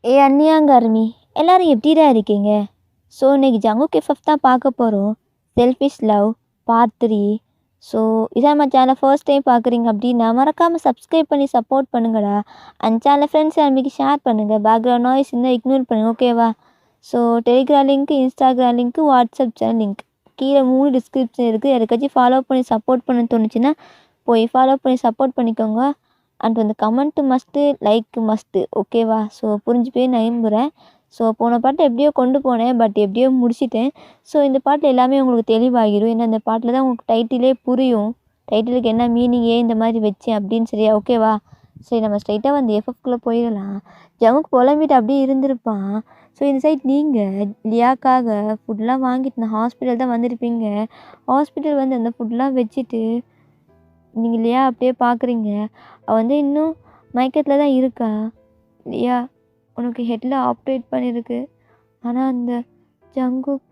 அந்நியாங்காரமி எல்லாரும் எப்படிடா இருக்கீங்க? ஸோ இன்னைக்கு ஜங்குக் எஃப்எஃப் தான் பார்க்க போகிறோம். Selfish love part 3. ஸோ இதான் நம்ம சேனலை ஃபர்ஸ்ட் டைம் பார்க்குறீங்க அப்படின்னா மறக்காமல் சப்ஸ்கிரைப் பண்ணி சப்போர்ட் பண்ணுங்கடா. அந்த சேனலை ஃப்ரெண்ட்ஸ் எல்லாமே ஷேர் பண்ணுங்கள். பேக்ரவுண்ட் நாய்ஸ் இருந்தால் இக்னோர் பண்ணுங்கள், ஓகேவா? So Telegram link, Instagram link, WhatsApp channel link கீழே 3 டிஸ்கிரிப்ஷன் இருக்குது. யாருக்காச்சும் ஃபாலோ பண்ணி சப்போர்ட் பண்ண தோணுச்சுன்னா போய் ஃபாலோ பண்ணி சப்போர்ட் பண்ணிக்கோங்க. அண்ட் வந்து கமெண்ட்டு மஸ்ட்டு, லைக் மஸ்ட்டு, ஓகேவா? ஸோ புரிஞ்சு போய் நம்புகிறேன். ஸோ போன பாட்டு எப்படியோ கொண்டு போனேன், பட் எப்படியோ முடிச்சிட்டேன். ஸோ இந்த பாட்டில் எல்லாமே உங்களுக்கு தெளிவாகிடும். ஏன்னா இந்த பாட்டில் தான் உங்களுக்கு டைட்டிலே புரியும். டைட்டிலுக்கு என்ன மீனிங், ஏன் இந்த மாதிரி வச்சேன் அப்படின்னு, சரியா? ஓகேவா? சரி, நம்ம ஸ்ட்ரைட்டாக வந்து எஃப்எஃப்குள்ளே போயிடலாம். ஜங்குக்கு புலம்பிட்டு அப்படியே இருந்திருப்பான். ஸோ இந்த சைட் நீங்கள் லியாக்காக ஃபுட்லாம் வாங்கிட்டு நான் ஹாஸ்பிட்டல் தான் வந்திருப்பீங்க. ஹாஸ்பிட்டல் வந்து அந்த ஃபுட்லாம் வச்சுட்டு நீங்கள் லியா அப்படியே பார்க்குறீங்க. அவள் வந்து இன்னும் மயக்கத்தில் தான் இருக்கா. லியா, உனக்கு ஹெட்டில் ஆப்ரேட் பண்ணியிருக்கு. ஆனால் அந்த ஜங்குக்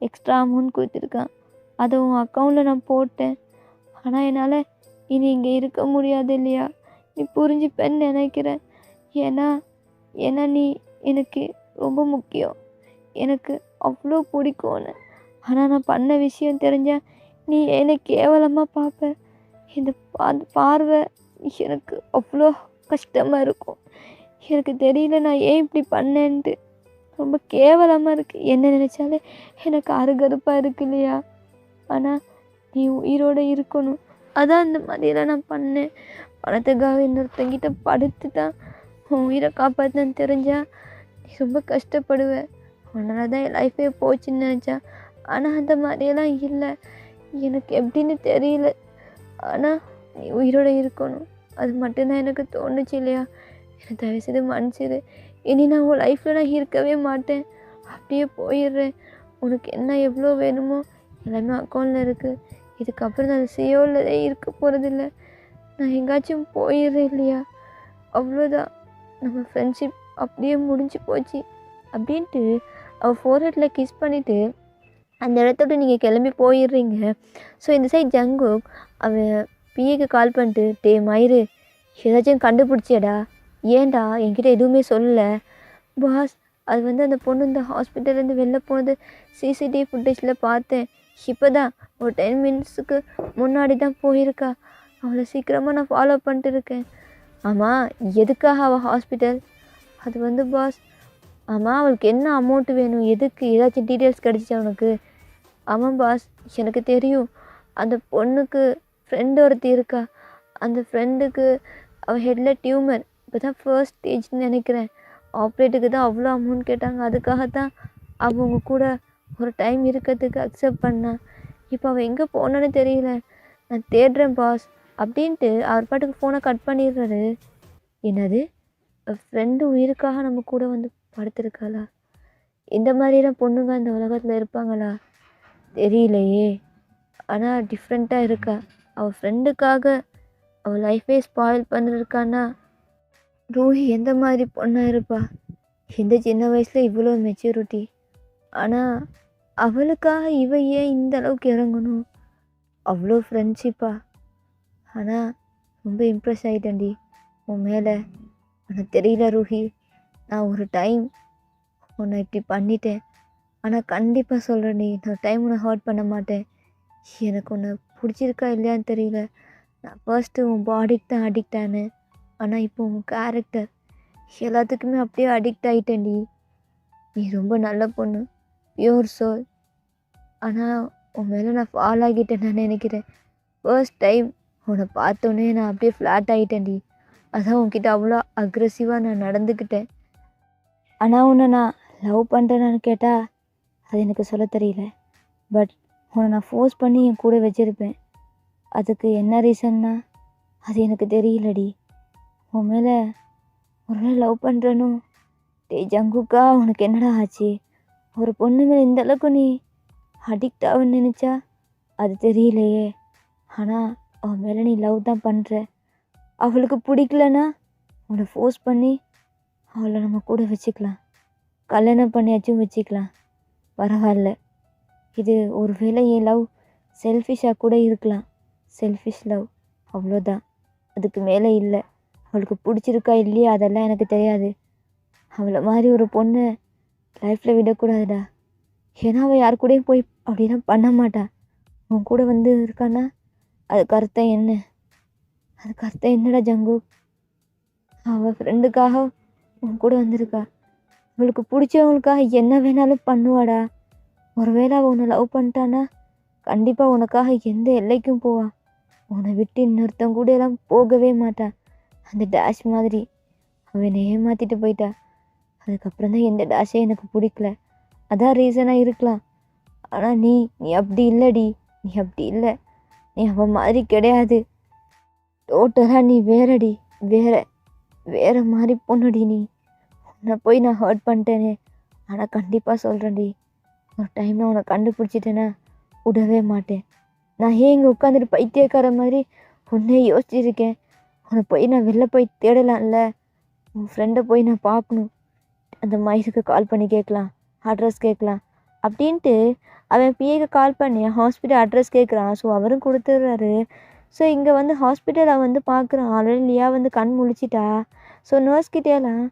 எக்ஸ்ட்ரா அமௌண்ட் கொடுத்துருக்கான். அதை உன் அக்கௌண்ட்டில் நான் போட்டேன். ஆனால் என்னால் இனி இங்கே இருக்க முடியாது இல்லையா? நீ புரிஞ்சுப்பேன்னு நினைக்கிறேன். ஏன்னா ஏன்னா நீ எனக்கு ரொம்ப முக்கியம். எனக்கு அவ்வளோ பிடிக்கும்னு. ஆனால் நான் பண்ண விஷயம் தெரிஞ்சால் நீ என்னை கேவலமாக பார்ப்ப. இந்த பார்வை எனக்கு அவ்வளோ கஷ்டமாக இருக்கும். எனக்கு தெரியல நான் ஏன் இப்படி பண்ணேன்ட்டு. ரொம்ப கேவலமாக இருக்குது. என்ன நினச்சாலே எனக்கு அருகருப்பாக இருக்கு இல்லையா? ஆனால் நீ உயிரோடு இருக்கணும், அதான் இந்த மாதிரியெல்லாம் நான் பண்ணேன். பணத்துக்காக இன்னொருத்தங்கிட்ட படுத்து தான் உன் உயிரை காப்பாற்றுன்னு தெரிஞ்சால் நீ ரொம்ப கஷ்டப்படுவேன். உன்னால தான் என் லைஃபே போச்சுன்னு நினச்சா. ஆனால் அந்த மாதிரியெல்லாம் இல்லை. எனக்கு எப்படின்னு தெரியல. ஆனால் நீ உயிரோடு இருக்கணும், அது மட்டும்தான் எனக்கு தோணுச்சு இல்லையா? எனக்கு தயவுசெய்து மன்னிச்சிடு. இனி நான் உன் லைஃப்பில் நான் இருக்கவே மாட்டேன். அப்படியே போயிடுறேன். உனக்கு என்ன எவ்வளோ வேணுமோ எல்லாமே அக்கௌண்ட்டில் இருக்குது. இதுக்கப்புறம் நான் சியோவில்தான் இருக்க போகிறதில்ல. நான் எங்கேயாச்சும் போயிடுறேன் இல்லையா? அவ்வளோதான், நம்ம ஃப்ரெண்ட்ஷிப் அப்படியே முடிஞ்சு போச்சு அப்படின்ட்டு அவள் ஃபோர்ஹெட்டில் கிஸ் பண்ணிவிட்டு அந்த இடத்தோட நீங்கள் கிளம்பி போயிடுறீங்க. ஸோ இந்த சைட் ஜங்குக் அவன் பிஏக்கு கால் பண்ணிட்டு, டே மயிறு, ஏதாச்சும் கண்டுபிடிச்சியடா? ஏன்டா என்கிட்ட எதுவுமே சொல்லலை? பாஸ், அது வந்து அந்த பொண்ணு இந்த ஹாஸ்பிட்டல்லேருந்து வெளில போனது சிசிடிவி ஃபுட்டேஜில் பார்த்தேன். இப்போ தான் ஒரு 10 மினிட்ஸுக்கு முன்னாடி தான் போயிருக்கா. அவளை சீக்கிரமாக நான் ஃபாலோ பண்ணிட்டு இருக்கேன். ஆமாம், எதுக்காக அவள் ஹாஸ்பிட்டல்? அது வந்து பாஸ், ஆமாம், அவளுக்கு என்ன அமௌண்ட்டு வேணும், எதுக்கு, ஏதாச்சும் டீட்டெயில்ஸ் கிடச்சிச்சா உனக்கு? ஆமாம் பாஸ், எனக்கு தெரியும். அந்த பொண்ணுக்கு ஃப்ரெண்டு ஒருத்தி இருக்கா. அந்த ஃப்ரெண்டுக்கு அவள் ஹெட்டில் டியூமர், இப்போ தான் ஃபர்ஸ்ட் ஸ்டேஜ்னு நினைக்கிறேன். ஆப்ரேட்டுக்கு தான் அவ்வளோ அமௌண்ட் கேட்டாங்க. அதுக்காகத்தான் அவங்க கூட ஒரு டைம் இருக்கிறதுக்கு அக்செப்ட் பண்ணான். இப்போ அவள் எங்கே போனான்னு தெரியல. நான் தேடுறேன் பாஸ் அப்படின்ட்டு அவர் பாட்டுக்கு ஃபோனை கட் பண்ணிடுறாரு. என்னது, ஃப்ரெண்டு உயிருக்காக நம்ம கூட வந்து படுத்திருக்காளா? இந்த மாதிரிலாம் பொண்ணுங்க இந்த உலகத்தில் இருப்பாங்களா? தெரியலையே. ஆனால் டிஃப்ரெண்ட்டாக இருக்கா. அவள் ஃப்ரெண்டுக்காக அவள் லைஃபே ஸ்பாயில் பண்ணிருக்கான்னா ரூஹி எந்த மாதிரி பொண்ணாக இருப்பா? இந்த சின்ன வயசில் இவ்வளோ மெச்சூரிட்டி. ஆனால் அவளுக்காக இவ ஏன் இந்த அளவுக்கு இறங்கணும்? அவ்வளோ ஃப்ரெண்ட்ஷிப்பா? ஆனால் ரொம்ப இம்ப்ரெஸ் ஆகிட்டேன்டி உன் மேலே. உனக்கு தெரியல ரூஹி, நான் ஒரு டைம் உன்னை இப்படி பண்ணிட்டேன். ஆனால் கண்டிப்பாக சொல்கிறேன்டி, இந்த டைம் உன்னை ஹர்ட் பண்ண மாட்டேன். எனக்கு உன்னை பிடிச்சிருக்கா இல்லையான்னு தெரியல. நான் ஃபர்ஸ்ட்டு உன் பாடிக்கு தான் அடிக்ட் ஆனேன். ஆனால் இப்போ உன் கேரக்டர் எல்லாத்துக்குமே அப்படியே அடிக்ட் ஆகிட்டேன்டி. நீ ரொம்ப நல்ல பொண்ணு, பியூர் சோல். ஆனால் உன் மேலே நான் ஃபால் ஆகிட்டேன் நான் நினைக்கிறேன். ஃபர்ஸ்ட் டைம் உன்னை பார்த்தோன்னே நான் அப்படியே ஃப்ளாட் ஆகிட்டேன்டி. அதான் உன்கிட்ட அவ்வளோ அக்ரெசிவாக நான் நடந்துக்கிட்டேன். ஆனால் உன்னை நான் லவ் பண்ணுறேன்னு கேட்டால் அது எனக்கு சொல்ல தெரியல. பட் உன்னை நான் ஃபோர்ஸ் பண்ணி என் கூட வச்சுருப்பேன். அதுக்கு என்ன ரீசன்னா அது எனக்கு தெரியலடி. உன் மேலே ஒரு நாள் லவ் பண்ணுறேனோ? டே ஜங்குக்கா, உனக்கு என்னடா ஆச்சு? ஒரு பொண்ணு மேலே இந்த அளவுக்கு நீ அடிக்ட் ஆகுன்னு நினச்சா அது தெரியலையே. ஆனால் அவன் மேலே நீ லவ் தான் பண்ணுற. அவளுக்கு பிடிக்கலன்னா அவளை ஃபோர்ஸ் பண்ணி அவளை நம்ம கூட வச்சுக்கலாம். கல்யாணம் பண்ணியாச்சும் வச்சுக்கலாம், பரவாயில்ல. இது ஒரு வேளை என் லவ் செல்ஃபிஷாக கூட இருக்கலாம். செல்ஃபிஷ் லவ், அவ்வளோதான். அதுக்கு மேலே இல்லை. அவளுக்கு பிடிச்சிருக்கா இல்லையா அதெல்லாம் எனக்கு தெரியாது. அவளை மாதிரி ஒரு பொண்ணை லைஃப்பில் விடக்கூடாதுடா. ஏன்னா அவள் யார் கூடயும் போய் அப்படிலாம் பண்ண மாட்டா. உன் கூட வந்து இருக்கான்னா அதுக்கு அர்த்தம் என்ன? அதுக்கு அர்த்தம் என்னடா ஜங்கு? அவள் ஃப்ரெண்டுக்காக உன் கூட வந்திருக்கா. அவளுக்கு பிடிச்சவங்களுக்காக என்ன வேணாலும் பண்ணுவாடா. ஒருவேளை அவள் உன்னை லவ் பண்ணிட்டான்னா கண்டிப்பாக உனக்காக எந்த எல்லைக்கும் போவா. உன்னை விட்டு இன்னொருத்தன் கூட எல்லாம் போகவே மாட்டா. அந்த டேஷ் மாதிரி அவள் என்னை ஏமாற்றிட்டு போயிட்டா. அதுக்கப்புறம் தான் எந்த டேஷே எனக்கு பிடிக்கல. அதான் ரீசனாக இருக்கலாம். ஆனால் நீ அப்படி இல்லைடி. நீ அப்படி இல்லை. நீ அவன் மாதிரி கிடையாது. டோட்டலாக நீ வேறடி. வேற மாதிரி பொண்ணுடி நீ. உன்னை போய் நான் ஹர்ட் பண்ணிட்டேனே. ஆனால் கண்டிப்பாக சொல்கிறேன்டி, ஒரு டைம் நான் உன்னை கண்டுபிடிச்சிட்டேன்னா விடவே மாட்டேன். நான் ஏன் இங்கே உட்காந்துட்டு பைத்தியக்கார மாதிரி உன்னே யோசிச்சிருக்கேன். உன்னை போய் நான் வெளில போய் தேடலாம்ல. உன் ஃப்ரெண்டை போய் நான் பார்க்கணும். அந்த மைஸுக்கு கால் பண்ணி கேட்கலாம், அட்ரஸ் கேட்கலாம் அப்படின்ட்டு அவன் பிஏக்கு கால் பண்ணி ஹாஸ்பிட்டல் அட்ரஸ் கேட்குறான். ஸோ அவரும் கொடுத்துட்றாரு. ஸோ இங்கே வந்து ஹாஸ்பிட்டலை வந்து பார்க்குறான். ஆல்ரெடி லியா வந்து கண் முழிச்சிட்டா. ஸோ நர்ஸ்கிட்டேலாம்,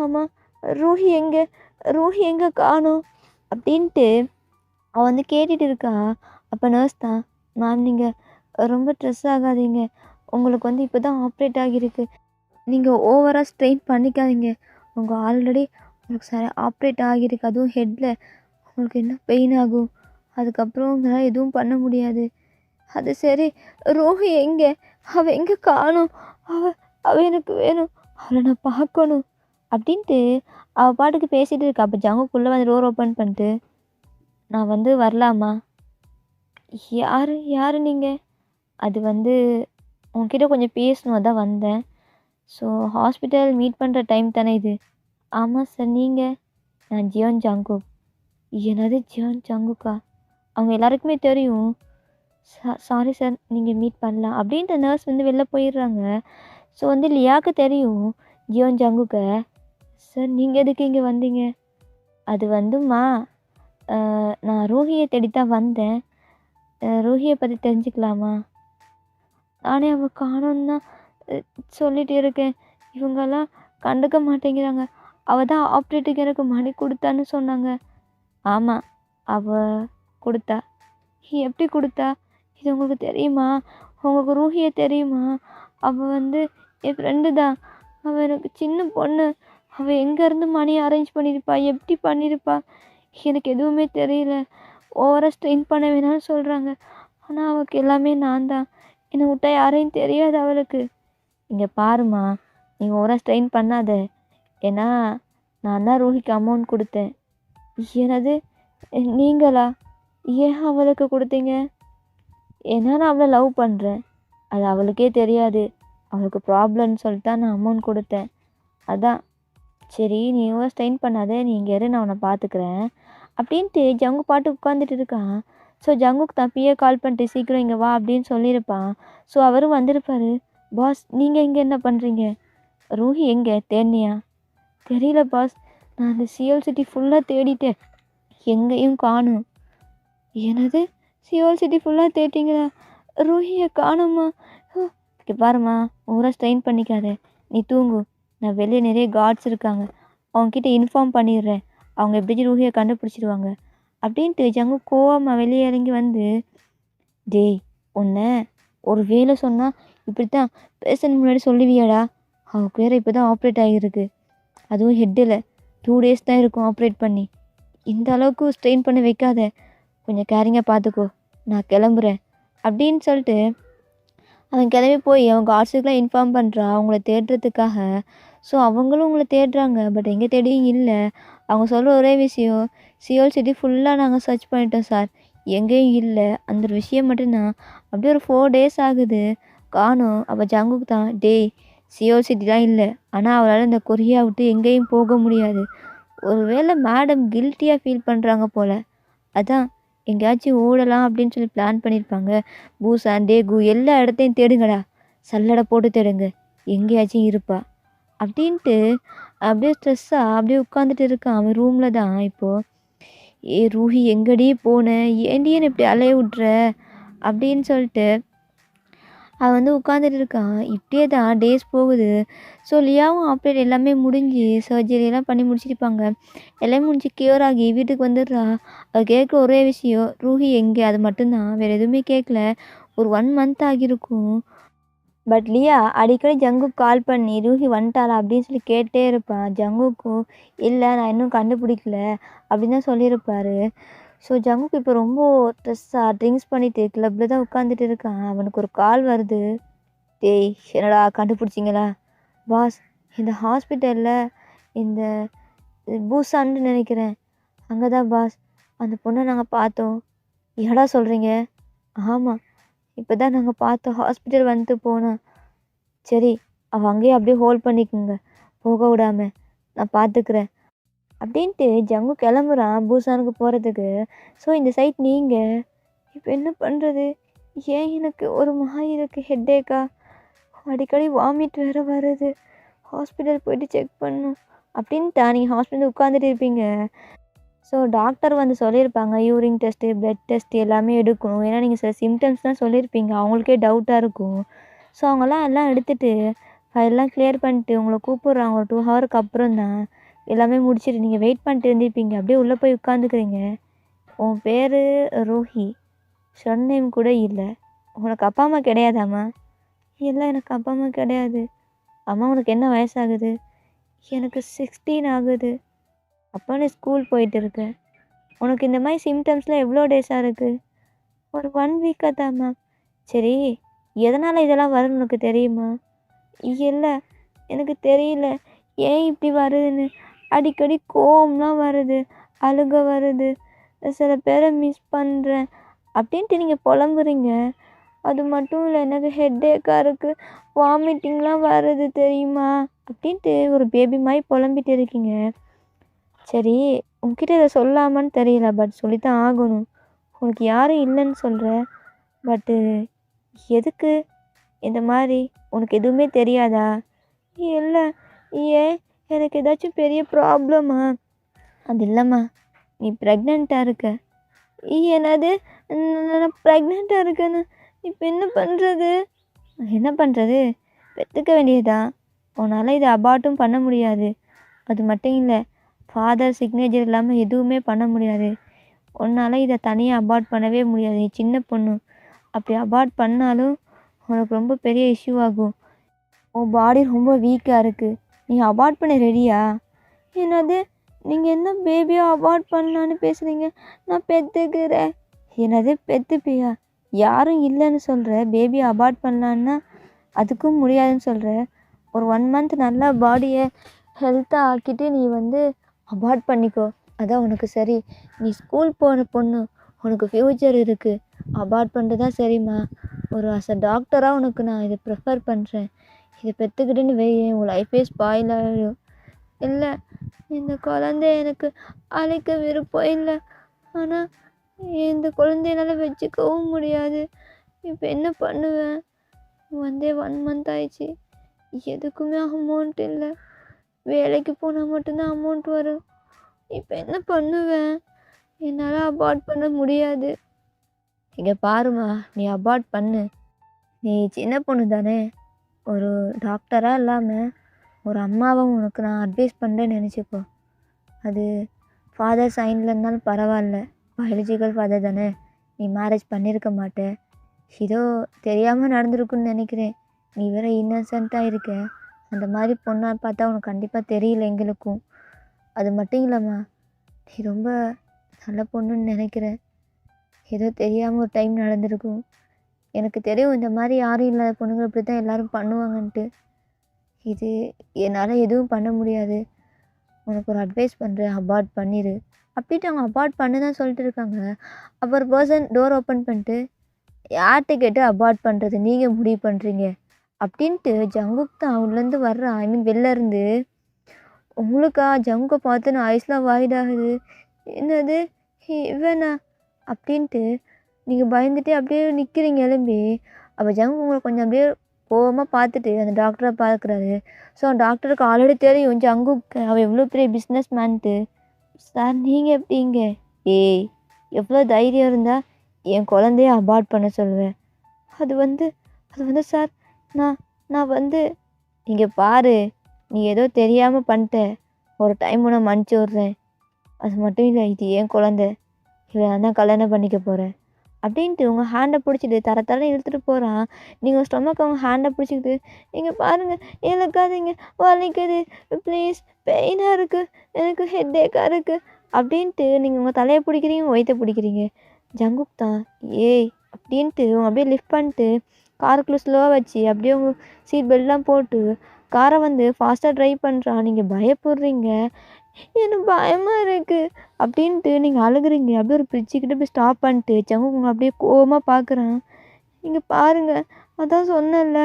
ஆமாம் ரூஹி எங்கே காணோம் அப்படின்ட்டு அவள் வந்து கேட்டுட்டு இருக்கா. அப்போ நர்ஸ் தான், மேம் நீங்கள் ரொம்ப ஸ்ட்ரெஸ் ஆகாதீங்க. உங்களுக்கு வந்து இப்போ தான் ஆப்ரேட் ஆகியிருக்கு. நீங்கள் ஓவராக ஸ்ட்ரெயின் பண்ணிக்காதீங்க. உங்கள் ஆல்ரெடி உங்களுக்கு சரி ஆப்ரேட் ஆகியிருக்கு. அதுவும் ஹெட்டில் உங்களுக்கு என்ன பெயின் ஆகும். அதுக்கப்புறம் உங்களால் எதுவும் பண்ண முடியாது. அது சரி, ரூஹி எங்கே? அவள் எங்கே காணோம்? அவள் எனக்கு வேணும். அவளை நான் பார்க்கணும் அப்படின்ட்டு அவள் பாட்டுக்கு பேசிகிட்டு இருக்கா. அப்போ ஜங்குக்குள்ளே வந்து டோர் ஓப்பன் பண்ணிட்டு, நான் வந்து வரலாமா? யார் நீங்கள்? அது வந்து உங்ககிட்ட கொஞ்சம் பேசணும், அதான் வந்தேன். ஸோ ஹாஸ்பிட்டல் மீட் பண்ணுற டைம் தானே இது? ஆமாம் சார். நீங்கள்? நான் ஜியோன் ஜாங்குக். என்னது ஜியோன் ஜாங்குக்கா? அவங்க எல்லாருக்குமே தெரியும். சாரி சார், நீங்கள் மீட் பண்ணலாம் அப்படின்ட்டு நர்ஸ் வந்து வெளில போயிடுறாங்க. ஸோ வந்து லியாவுக்கு தெரியும் ஜியோன் ஜங்குக்கை. சார் நீங்கள் எதுக்கு இங்கே வந்தீங்க? அது வந்துமா, நான் ரூஹியை தேடித்தான் வந்தேன். ரூஹியை பற்றி தெரிஞ்சுக்கலாமா? நானே அவள் காணோன்னு தான் சொல்லிட்டு இருக்கேன். இவங்கெல்லாம் கண்டுக்க மாட்டேங்கிறாங்க. அவள் தான் ஆப்ரேட்டுக்கு எனக்கு மணி கொடுத்தான்னு சொன்னாங்க. ஆமாம், அவள் கொடுத்தா. எப்படி கொடுத்தா? இது உங்களுக்கு தெரியுமா? உங்களுக்கு ரூஹியை தெரியுமா? அவள் வந்து என் ஃப்ரெண்டு தான். அவள் எனக்கு சின்ன பொண்ணு. அவள் எங்கேருந்து மணி அரேஞ்ச் பண்ணியிருப்பா? எப்படி பண்ணியிருப்பா? எனக்கு எதுவுமே தெரியல. ஓவராக ஸ்ட்ரெயின் பண்ண வேணாம்னு சொல்கிறாங்க. ஆனால் அவளுக்கு எல்லாமே நான் தான். என்னை விட்டா யாரையும் தெரியாது அவளுக்கு. இங்கே பாருமா, நீ ஓவராக ஸ்ட்ரெயின் பண்ணாத. ஏன்னா நான் தான் ரூஹிக்கு அமௌண்ட் கொடுத்தேன். என்னது, நீங்களா? ஏன் அவளுக்கு கொடுத்தீங்க? ஏன்னா நான் அவளை லவ் பண்ணுறேன். அது அவளுக்கே தெரியாது. அவளுக்கு ப்ராப்ளம்னு சொல்லிட்டு தான் நான் அமௌண்ட் கொடுத்தேன். அதான். சரி, நீ எவ்வளோ ஸ்ட்ரெயின் பண்ணாத, நீ இங்கே இரு, நான் உன்னை பார்த்துக்கிறேன் அப்படின்ட்டு ஜங்கு பாட்டு உட்காந்துட்டு இருக்கான். ஸோ ஜங்குக்கு தப்பியே கால் பண்ணிட்டு சீக்கிரம் இங்கே வா அப்படின்னு சொல்லியிருப்பான். ஸோ அவரும் வந்திருப்பார். பாஸ், நீங்கள் இங்கே என்ன பண்ணுறீங்க? ரூஹி எங்கே தேடினியா? தெரியல பாஸ், நான் அந்த சியோல் சிட்டி ஃபுல்லாக தேடிட்டேன், எங்கேயும் காணும். என்னது, சியோல் சிட்டி ஃபுல்லாக தேடிட்டீங்களா? ரூஹியை காணுமா? இங்கே பாருமா, ஊரா ஸ்ட்ரெயின் பண்ணிக்காத, நீ தூங்கு. நான் வெளியே நிறைய கார்ட்ஸ் இருக்காங்க, அவங்கக்கிட்ட இன்ஃபார்ம் பண்ணிடுறேன். அவங்க எப்படியும் ரூஹியை கண்டுபிடிச்சிடுவாங்க அப்படின்ட்டு ஜங்கு கோவமாக வெளியே இறங்கி வந்து, டேய் உன்னை ஒரு வேலை சொன்னால் இப்படி தான் பேசணும் முன்னாடி சொல்லுவியாடா? அவளுக்கு வேறு இப்போ தான் ஆப்ரேட் ஆகியிருக்கு. அதுவும் ஹெட்டில் 2 days தான் இருக்கும் ஆப்ரேட் பண்ணி. இந்த அளவுக்கு ஸ்ட்ரெயின் பண்ண வைக்காத, கொஞ்சம் கேரிங்காக பார்த்துக்கோ, நான் கிளம்புறேன் அப்படின்னு சொல்லிட்டு அவன் கிளம்பி போய் அவங்க கார்ட்ஸுக்கெலாம் இன்ஃபார்ம் பண்ணுறான் அவங்கள தேடுறதுக்காக. ஸோ அவங்களும் உங்களை தேடுறாங்க. பட் எங்கே தேடியும் இல்லை. அவங்க சொல்கிற ஒரே விஷயம், சியோல் சிட்டி ஃபுல்லாக நாங்கள் சர்ச் பண்ணிட்டோம் சார், எங்கேயும் இல்லை. அந்த ஒரு விஷயம் மட்டும்தான். அப்படியே ஒரு 4 days ஆகுது, காணும். அப்போ ஜங்குக்கு தான், டேய் சியோல் சிட்டிலாம் இல்லை, ஆனால் அவளால் இந்த கொரியா விட்டு எங்கேயும் போக முடியாது. ஒருவேளை மேடம் கில்ட்டியாக ஃபீல் பண்ணுறாங்க போல், அதான் எங்கேயாச்சும் ஓடலாம் அப்படின்னு சொல்லி பிளான் பண்ணியிருப்பாங்க. பூசான் டேகு எல்லா இடத்தையும் தேடுங்கடா, சல்லடை போட்டு தேடுங்க, எங்கேயாச்சும் இருப்பா அப்படின்ட்டு அப்படியே ஸ்ட்ரெஸ்ஸாக அப்படியே உட்காந்துட்டு இருக்கான் அவன் ரூமில் தான். இப்போது, ஏ ரூஹி எங்கடி போனேன், ஏண்டியன்னு இப்படி அலைய விட்ற அப்படின்னு சொல்லிட்டு அவன் வந்து உட்காந்துட்டு இருக்கான். இப்படியே தான் டேஸ் போகுது. ஸோ லியாவும் ஆப்ரேட் எல்லாமே முடிஞ்சு சர்ஜரிலாம் பண்ணி முடிச்சிருப்பாங்க. எல்லாமே முடிஞ்சு கியூர் ஆகி வீட்டுக்கு வந்துடுறா. அவ கேட்குற ஒரே விஷயம், "ரூஹி எங்கே?" அது மட்டும்தான். வேறு எதுவுமே கேட்கல. ஒரு 1 மந்த் ஆகியிருக்கும். பட் லியா அடிக்கடி ஜங்குக்கு கால் பண்ணி, "ரூஹி வந்துட்டாளா?" அப்படின்னு சொல்லி கேட்டே இருப்பா. ஜங்குக்கும், "இல்ல நான் இன்னும் கண்டுபிடிக்கல" அப்படின்னு தான் சொல்லியிருப்பாரு. ஸோ ஜங்குக்கு இப்போ ரொம்ப ஸ்ட்ரெஸ்ஸாக ட்ரிங்க்ஸ் பண்ணிட்டு கிளப்பில் தான் உட்காந்துட்டு இருக்கான். அவனுக்கு ஒரு கால் வருது. "டேய் என்னடா கண்டுபிடிச்சிங்களா?" "பாஸ் இந்த ஹாஸ்பிட்டலில் இந்த பூசான்னு நினைக்கிறேன். அங்கே தான் பாஸ் அந்த பொண்ணை நாங்கள் பார்த்தோம்." "என்னடா சொல்கிறீங்க?" "ஆமாம் இப்போ தான் நாங்கள் பார்த்தோம். ஹாஸ்பிட்டல் வந்துட்டு போனோம்." "சரி அவள் அங்கேயே அப்படியே ஹோல்ட் பண்ணிக்கோங்க, போக விடாம. நான் பார்த்துக்கிறேன்." அப்படின்ட்டு ஜங்கு கிளம்புறான் பூசானுக்கு போகிறதுக்கு. ஸோ இந்த சைட் நீங்கள் இப்போ என்ன பண்ணுறது? ஏன் எனக்கு ஒரு மாதிரி இருக்குது, ஹெட்டேக்கா, அடிக்கடி வாமிட் வேறு வருது. ஹாஸ்பிட்டல் போயிட்டு செக் பண்ணணும் அப்படின்ட்டா நீங்கள் ஹாஸ்பிட்டல் உட்காந்துட்டு இருப்பீங்க. ஸோ டாக்டர் வந்து சொல்லியிருப்பாங்க, யூரின் டெஸ்ட்டு, பிளட் டெஸ்ட்டு எல்லாமே எடுக்கணும். ஏன்னா நீங்கள் சில சிம்டம்ஸ்லாம் சொல்லியிருப்பீங்க. அவங்களுக்கே டவுட்டாக இருக்கும். ஸோ அவங்களாம் எல்லாம் எடுத்துகிட்டு ஃபைல்லாம் கிளியர் பண்ணிட்டு உங்களை கூப்பிட்றாங்க. ஒரு 2 ஹவருக்கு அப்புறம் தான் எல்லாமே முடிச்சுட்டு நீங்கள் வெயிட் பண்ணிட்டு இருந்திருப்பீங்க. அப்படியே உள்ளே போய் உட்காந்துக்கிறீங்க. "உன் பேர் ரூஹி, சர்நேம் கூட இல்லை. உனக்கு அப்பா அம்மா கிடையாதாம்மா?" "இல்லை எனக்கு அப்பா அம்மா கிடையாது." "அம்மா உனக்கு என்ன வயசாகுது?" "எனக்கு 16 ஆகுது." "அப்போ நீ ஸ்கூல் போயிட்டு இருக்க. உனக்கு இந்த மாதிரி சிம்டம்ஸ்லாம் எவ்வளோ டேஸாக இருக்குது?" "ஒரு 1 வீக்காக தான் மேம்." "சரி எதனால் இதெல்லாம் வரும்னு உனக்கு தெரியுமா?" "இல்லை எனக்கு தெரியல. ஏன் இப்படி வருதுன்னு. அடிக்கடி கோவம்லாம் வருது, அழுக வருது, சில பேரை மிஸ் பண்ணுறேன்." அப்படின்ட்டு நீங்கள் புலம்புறீங்க. "அது மட்டும் இல்லை எனக்கு ஹெட்டேக்காக இருக்குது, வாமிட்டிங்லாம் வருது தெரியுமா?" அப்படின்ட்டு ஒரு பேபி மாதிரி புலம்பிட்டு இருக்கீங்க. சரி உங்ககிட்ட இதை சொல்லாமான்னு தெரியல, பட் சொல்லித்தான் ஆகணும். உனக்கு யாரும் இல்லைன்னு சொல்கிற, பட்டு எதுக்கு இந்த மாதிரி? உனக்கு எதுவுமே தெரியாதா? "இல்லை ஏன் எனக்கு ஏதாச்சும் பெரிய ப்ராப்ளமா?" "அது இல்லைம்மா, நீ ப்ரெக்னெண்ட்டாக இருக்க." "என்னது? நான் ப்ரெக்னெண்ட்டாக இருக்கேன்னு? இப்போ என்ன பண்ணுறது?" "என்ன பண்ணுறது? பெற்றுக்க வேண்டியதுதான். உன்னால் இதை அபார்ட்டும் பண்ண முடியாது. அது மட்டும் இல்லை, ஃபாதர் சிக்னேச்சர் இல்லாமல் எதுவுமே பண்ண முடியாது. உன்னால் இதை தனியாக அபார்ட் பண்ணவே முடியாது. நீ சின்ன பொண்ணு. அப்படி அபார்ட் பண்ணாலும் உனக்கு ரொம்ப பெரிய இஷ்யூ ஆகும். உன் பாடி ரொம்ப வீக்காக இருக்குது. நீ அபார்ட் பண்ண ரெடியா?" "என்னது? நீங்கள் என்ன பேபியை அபார்ட் பண்ணலான்னு பேசுகிறீங்க? நான் பெற்றுக்கிறேன்." "என்னது பெற்றுப்பியா? யாரும் இல்லைன்னு சொல்கிற, பேபியை அபார்ட் பண்ணலான்னா அதுக்கும் முடியாதுன்னு சொல்கிற. ஒரு 1 மந்த் நல்லா பாடியை ஹெல்த்தாக ஆக்கிட்டு நீ வந்து அபார்ட் பண்ணிக்கோ. அதான் உனக்கு சரி. நீ ஸ்கூல் போகிற பொண்ணு, உனக்கு ஃப்யூச்சர் இருக்குது. அபார்ட் பண்ணுறது தான் சரிம்மா. ஒரு டாக்டராக உனக்கு நான் இதை ப்ரிஃபர் பண்ணுறேன். இதை பெற்றுக்கிட்டுன்னு வையேன், உன் லைஃபே ஸ்பாயில் ஆகிடும்." "இல்லை இந்த குழந்தைய எனக்கு அழைக்க விருப்பம் இல்லை. ஆனால் இந்த குழந்தைய என்னால் வச்சுக்கவும் முடியாது. இப்போ என்ன பண்ணுவேன்? வந்தே 1 மந்த் ஆயிடுச்சு. எதுக்குமே அமௌண்ட் இல்லை. வேலைக்கு போனால் மட்டும்தான் அமௌண்ட் வரும். இப்போ என்ன பண்ணுவேன்? என்னால் அபார்ட் பண்ண முடியாது." "இங்கே பாருமா, நீ அபார்ட் பண்ணு. நீ சின்ன பொண்ணு தானே. ஒரு டாக்டராக இல்லாமல் ஒரு அம்மாவும் உனக்கு நான் அட்வைஸ் பண்ணுறேன்னு நினச்சிக்கோ. அது ஃபாதர் சைனில் இருந்தாலும் பரவாயில்ல. பயாலஜிக்கல் ஃபாதர் தானே. நீ மேரேஜ் பண்ணியிருக்க மாட்ட. ஏதோ தெரியாமல் நடந்திருக்குன்னு நினைக்கிறேன். நீ வேற இன்னசென்ட்டாக இருக்க. அந்த மாதிரி பொண்ணாக பார்த்தா உனக்கு கண்டிப்பாக தெரியல எங்களுக்கும். அது மட்டும் இல்லைம்மா, நீ ரொம்ப நல்ல பொண்ணுன்னு நினைக்கிறேன். ஏதோ தெரியாமல் ஒரு டைம் நடந்திருக்கும். எனக்கு தெரியும் இந்த மாதிரி யாரும் இல்லாத பொண்ணுங்க இப்படி தான் எல்லோரும் பண்ணுவாங்கன்ட்டு. இது என்னால் எதுவும் பண்ண முடியாது. உனக்கு ஒரு அட்வைஸ் பண்ணுறேன், அபார்ட் பண்ணிடு." அப்படின்ட்டு அவங்க அபார்ட் பண்ணு தான் சொல்லிட்டு இருக்காங்க. அப்போ ஒரு பர்சன் டோர் ஓப்பன் பண்ணிட்டு, "யார்கிட்ட கேட்டு அபார்ட் பண்ணுறது? நீங்கள் முடிவு பண்ணுறீங்க." அப்படின்ட்டு ஜங்குக் தான் உள்ளேருந்து வர்றான். ஐ மீன் வெளில இருந்து. "உங்களுக்கா?" ஜங்குக்கை பார்த்து நான் ஐஸ்லாம் வாய்டாகுது. "என்னது இவனா?" அப்படின்ட்டு நீங்கள் பயந்துட்டு அப்படியே நிற்கிறீங்க எழும்பி. அப்போ ஜங்கு உங்களை கொஞ்சம் அப்படியே கோவமாக பார்த்துட்டு அந்த டாக்டரை பார்க்குறாரு. ஸோ டாக்டருக்கு ஆல்ரெடி தெரியும் ஜங்குக்கு அவள் எவ்வளோ பெரிய பிஸ்னஸ் மேன்ட்டு. "சார் நீங்கள் எப்படிங்க?" "ஏய் எவ்வளோ தைரியம் இருந்தால் என் குழந்தைய அபார்ட் பண்ண சொல்லுவேன்? அது வந்து அது வந்து சார் நான் நான் வந்து இங்கே பாரு, நீ ஏதோ தெரியாமல் பண்ணிட்ட, ஒரு டைம் உன்னை மன்னிச்சு விட்றேன். அது மட்டும் இல்லை, இது ஏன் குழந்தை, இவளை நான் தான் கல்யாணம் பண்ணிக்க போகிறேன் அப்படின்ட்டு உங்கள் ஹேண்டை பிடிச்சிட்டு தர தரன்னு இழுத்துட்டு போகிறான். நீங்கள் ஸ்டொமக் அவங்க ஹேண்டை பிடிச்சிக்கிட்டு, இங்கே பாருங்கள், இழுக்காதீங்க, வலிக்குது, ப்ளீஸ், பெயினாக இருக்குது, எனக்கு ஹெட்டேக்காக இருக்குது அப்படின்ட்டு நீங்கள் உங்கள் தலையை பிடிக்கிறீங்க, வயிற்ற பிடிக்கிறீங்க. ஜங்குக் தான் ஏய் அப்படின்ட்டு அவங்க அப்படியே லிஃப்ட் பண்ணிட்டு காருக்குள்ளே ஸ்லோவாக வச்சு அப்படியே உங்கள் சீட் பெல்ட்லாம் போட்டு காரை வந்து ஃபாஸ்ட்டாக ட்ரைவ் பண்ணுறான். நீங்கள் பயப்படுறீங்க, எனக்கு பயமாக இருக்குது அப்படின்ட்டு நீங்கள் அழுகுறீங்க. அப்படியே ஒரு பிரிட்ஜுக்கிட்ட போய் ஸ்டாப் பண்ணிட்டு ஜங்குக் உங்களை அப்படியே கோவமாக பார்க்குறான். இங்கே பாருங்கள், அதான் சொன்னேன்ல,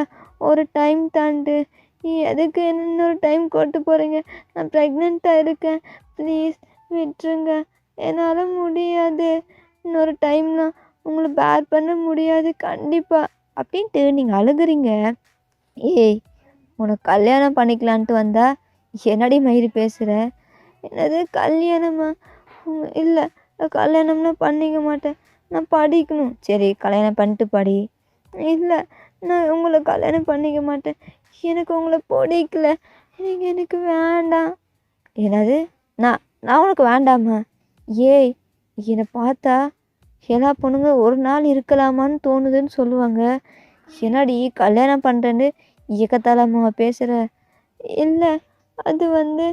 ஒரு டைம் தாண்டு, நீ எதுக்கு இன்னொரு டைம் கூட்டு போகிறீங்க, நான் ப்ரெக்னெண்ட்டாக இருக்கேன், ப்ளீஸ் விட்டுருங்க, என்னால் முடியாது, இன்னொரு டைம்லாம் உங்களை பேர் பண்ண முடியாது கண்டிப்பாக அப்படின்ட்டு நீங்கள் அழுகுறீங்க. ஏய், உனக்கு கல்யாணம் பண்ணிக்கலான்ட்டு வந்தா என்னடி மயிறு பேசுகிற? என்னது கல்யாணமா? இல்லை, கல்யாணம்னா பண்ணிக்க மாட்டேன், நான் படிக்கணும். சரி, கல்யாணம் பண்ணிட்டு படி. இல்லை, நான் உங்களை கல்யாணம் பண்ணிக்க மாட்டேன், எனக்கு உங்களை பிடிக்கல, எனக்கு வேண்டாம். என்னது? நான் நான் உனக்கு வேண்டாமா? ஏய், என்னை பார்த்தா எல்லா பொண்ணுங்க ஒரு நாள் இருக்கலாமான்னு தோணுதுன்னு சொல்லுவாங்க. என்னடி கல்யாணம் பண்ணுறேன்னு இயக்கத்தாலம்மா பேசுகிற? இல்லை, அது வந்து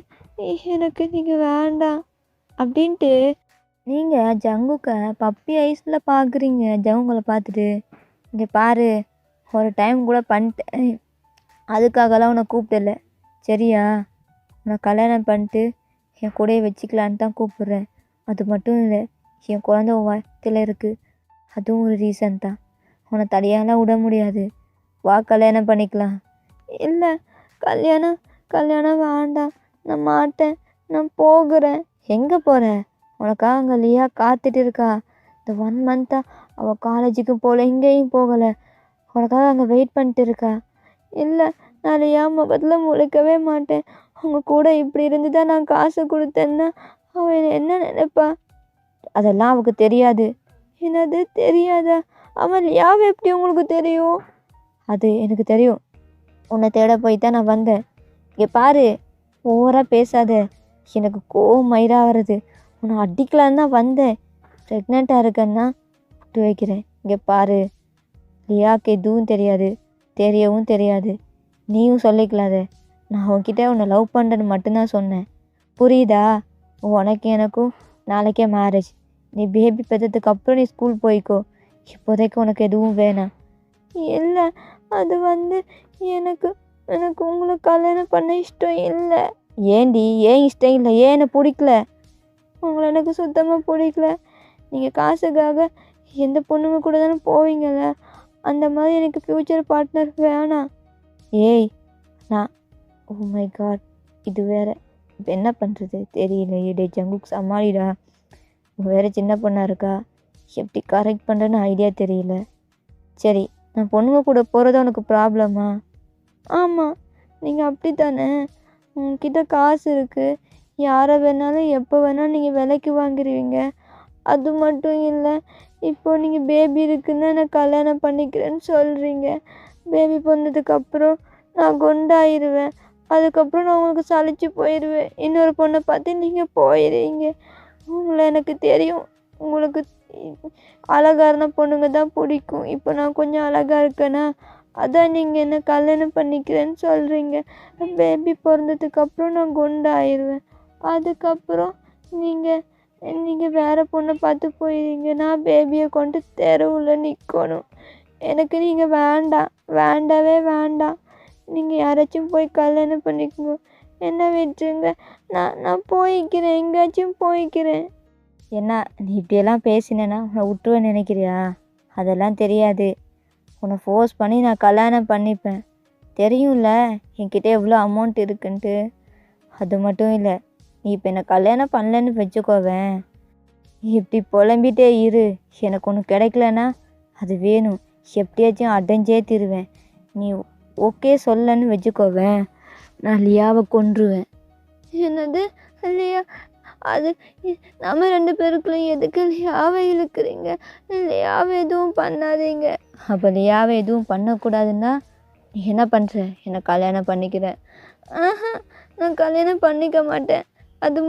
எனக்கு நீங்கள் வேண்டாம் அப்படின்ட்டு நீங்கள் ஜங்குக்கை பப்பி ஐஸில் பார்க்குறீங்க. ஜங்குங்களை பார்த்துட்டு, இங்கே பாரு, ஒரு டைம் கூட பண்ணிட்டேன், அதுக்காகலாம் உன்னை கூப்பிடல சரியா? உன்னை கல்யாணம் பண்ணிட்டு என் கூடயே வச்சுக்கலான்னு தான் கூப்பிட்றேன். அது மட்டும் இல்லை, என் குழந்தை உன் வயத்தில் இருக்குது, அதுவும் ஒரு ரீசன் தான். உன்னை தனியாலாம் விட முடியாது, வா கல்யாணம் பண்ணிக்கலாம். இல்லை, கல்யாணம் கல்யாணம் வேண்டாம், நான் மாட்டேன், நான் போகிறேன். எங்கே போகிறேன்? உனக்காக அங்கே லியா காத்துட்டு இருக்கா. இந்த 1 மந்த்தாக அவள் காலேஜுக்கும் போகல, எங்கேயும் போகலை, உனக்காக அங்கே வெயிட் பண்ணிட்டு இருக்கா. இல்லை, நான் லியா முகத்தில் முழிக்கவே மாட்டேன். அவங்க கூட இப்படி இருந்து தான் நான் காசு கொடுத்தேன்னா அவன் என்ன நினைப்பா? அதெல்லாம் அவளுக்கு தெரியாது. என்னது தெரியாதா? அவன் லியாவை எப்படி உங்களுக்கு தெரியும்? அது எனக்கு தெரியும், உன்னை தேட போய் தான் நான் வந்தேன். இங்கே பாரு, ஓவராக பேசாத, எனக்கு கோவம் மயிராக வருது, உன்னை அடிக்கலான்னு தான் வந்தேன். ப்ரெக்னெண்ட்டாக இருக்கேன்னா விட்டு வைக்கிறேன். இங்கே பாரு, லியாவுக்கு எதுவும் தெரியாது, தெரியவும் தெரியாது, நீயும் சொல்லிக்கலாத. நான் உன்கிட்ட உன்னை லவ் பண்ணுறேன்னு மட்டும்தான் சொன்னேன், புரியுதா? உனக்கு எனக்கும் நாளைக்கே மேரேஜ். நீ பேபி பெற்றதுக்கு அப்புறம் நீ ஸ்கூல் போய்க்கோ, இப்போதைக்கு உனக்கு எதுவும் வேணாம். இல்லை, அது வந்து எனக்கு எனக்கு உங்களை கல்யாணம் பண்ண இஷ்டம் இல்லை. ஏண்டி, ஏன் இஷ்டம் இல்லை? ஏன் என்னை பிடிக்கல? உங்களை எனக்கு சுத்தமாக பிடிக்கல. நீங்கள் காசுக்காக எந்த பொண்ணுங்க கூட தானே போவீங்கள்ல, அந்த மாதிரி எனக்கு ஃப்யூச்சர் பார்ட்னர் வேணாம். ஏய், நான் ஓ மை காட், இது வேற, இப்போ என்ன பண்ணுறது தெரியல. டே ஜங்குக் சமாளிடா, வேறு சின்ன பொண்ணாக இருக்கா, எப்படி கரெக்ட் பண்ணுறேன்னு ஐடியா தெரியல. சரி, நான் பொண்ணுங்க கூட போகிறது உனக்கு ப்ராப்ளமா? ஆமாம், நீங்கள் அப்படி தானே, உங்ககிட்ட காசு இருக்குது, யாரை வேணாலும் எப்போ வேணாலும் நீங்கள் விலைக்கு வாங்கிடுவீங்க. அது மட்டும் இல்லை, இப்போது நீங்கள் பேபி இருக்குன்னு நான் கல்யாணம் பண்ணிக்கிறேன்னு சொல்கிறீங்க. பேபி பிறந்ததுக்கப்புறம் நான் குண்டாயிருவேன், அதுக்கப்புறம் நான் உங்களுக்கு சலிச்சு போயிடுவேன், இன்னொரு பொண்ணை பார்த்து நீங்கள் போயிடுவீங்க. உங்களை எனக்கு தெரியும், உங்களுக்கு அழகான பொண்ணுங்க தான் பிடிக்கும். இப்போ நான் கொஞ்சம் அழகாக இருக்கேனா, அதான் நீங்கள் என்ன கல்யாணம் பண்ணிக்கிறேன்னு சொல்கிறீங்க. பேபி பிறந்ததுக்கப்புறம் நான் குண்டாயிருவேன், அதுக்கப்புறம் நீங்கள் நீங்கள் வேறு பொண்ணை பார்த்து போயிடுவீங்க, நான் பேபியை கொண்டு தெருவில் நிற்கணும். எனக்கு நீங்கள் வேண்டாம், வேண்டவே வேண்டாம். நீங்கள் யாராச்சும் போய் கல்யாணம் பண்ணிக்கோங்க, என்ன விட்டுருங்க, நான் போய்க்கிறேன், எங்கேயாச்சும் போய்க்கிறேன். என்ன நீ இப்படியெல்லாம் பேசினேன்னா உன்னை விட்டுருவேன்னு நினைக்கிறியா? அதெல்லாம் தெரியாது, உன்னை ஃபோர்ஸ் பண்ணி நான் கல்யாணம் பண்ணிப்பேன். தெரியும்ல என்கிட்ட எவ்வளோ அமௌண்ட் இருக்குன்ட்டு. அது மட்டும் இல்லை, நீ இப்போ என்னை கல்யாணம் பண்ணலன்னு வச்சுக்கோவேன், நீ இப்படி புலம்பிகிட்டே இரு, எனக்கு ஒன்று கிடைக்கலன்னா அது வேணும், எப்படியாச்சும் அடைஞ்சே தருவேன். நீ ஓகே சொல்லன்னு வச்சுக்கோவேன், நான் லியாவை கொன்றுவேன். என்னது லியா? அது நம்ம 2 பேருக்குள்ளயும் எதுக்கு லியாவை இழுக்கிறீங்க? லியாவை எதுவும் பண்ணாதீங்க. அப்போ லியாவை எதுவும் பண்ணக்கூடாதுன்னா நீ என்ன பண்ணுற? என்னை கல்யாணம் பண்ணிக்கிறேன். நான் கல்யாணம் பண்ணிக்க மாட்டேன். அது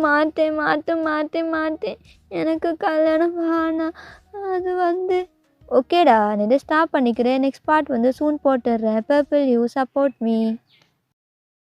மாட்டேன். எனக்கு கல்யாணம் வேணாம். அது ஓகேடா, நான் இதை ஸ்டாப் பண்ணிக்கிறேன். நெக்ஸ்ட் பார்ட் சூன் போட்டுடுறேன். Purple you support me.